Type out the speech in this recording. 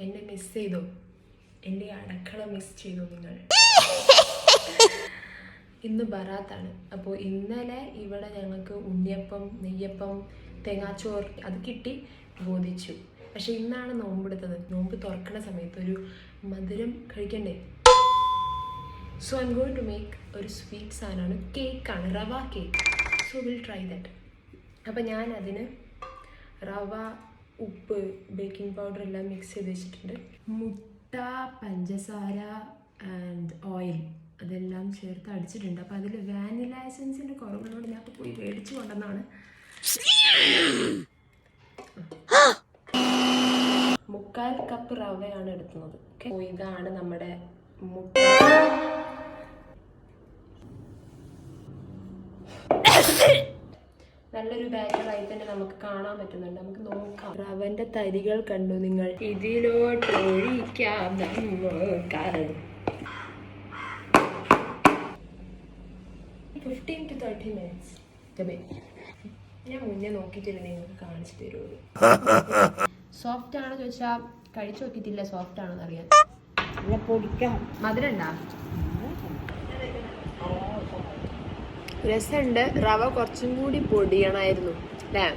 എന്നെ മിസ് ചെയ്തോ? എൻ്റെ അടുക്കള മിസ് ചെയ്തോ നിങ്ങൾ? ഇന്ന് ബറാത്താണ്. അപ്പോൾ ഇന്നലെ ഇവിടെ ഞങ്ങൾക്ക് ഉണ്ണിയപ്പം, നെയ്യപ്പം, തേങ്ങാച്ചോർ അത് കിട്ടി, ബോധിച്ചു. പക്ഷെ ഇന്നാണ് നോമ്പെടുത്തത്. നോമ്പ് തുറക്കുന്ന സമയത്ത് ഒരു മധുരം കഴിക്കണ്ടേ? So I am going to make ഒരു സ്വീറ്റ് സാധനമാണ്, കേക്കാണ്, റവ cake. So will try that. അപ്പം ഞാൻ അതിന് റവ, ഉപ്പ്, ബേക്കിംഗ് പൗഡർ എല്ലാം മിക്സ് ചെയ്ത് വെച്ചിട്ടുണ്ട്. മുട്ട, പഞ്ചസാര ആൻഡ് ഓയിൽ അതെല്ലാം ചേർത്ത് അടിച്ചിട്ടുണ്ട്. അപ്പോൾ അതിൽ വാനില എസൻസിൻ്റെ കുറവുള്ളതുകൊണ്ട് ഞാൻ പോയി മേടിച്ചു കൊണ്ടെന്നാണ്. 3/4 കപ്പ് റവയാണ് എടുക്കുന്നത്. ഓക്കെ, ഇതാണ് നമ്മുടെ മുട്ട. നല്ലൊരു ബാറ്ററായി തന്നെ നമുക്ക് കാണാൻ പറ്റുന്നുണ്ട്. നമുക്ക് നോക്കാം. റവന്റെ തരികൾ കണ്ടു നിങ്ങൾ? ഇതിലോട്ട് ഒഴിക്കാം നമുക്ക് 15 to 30 minutes. ഞാൻ മുന്നേ നോക്കിയിട്ടില്ല, നിങ്ങൾക്ക് കാണിച്ചു തരുള്ളൂ. സോഫ്റ്റ് ആണോ ചോദിച്ചാൽ കഴിച്ചു നോക്കിയിട്ടില്ല സോഫ്റ്റ് ആണോന്ന് അറിയാൻ. പൊടിക്കാം. മധുരം ഉണ്ടാ? രസമുണ്ട്. റവ കുറച്ചും കൂടി പൊടിയണമായിരുന്നു അല്ലേ?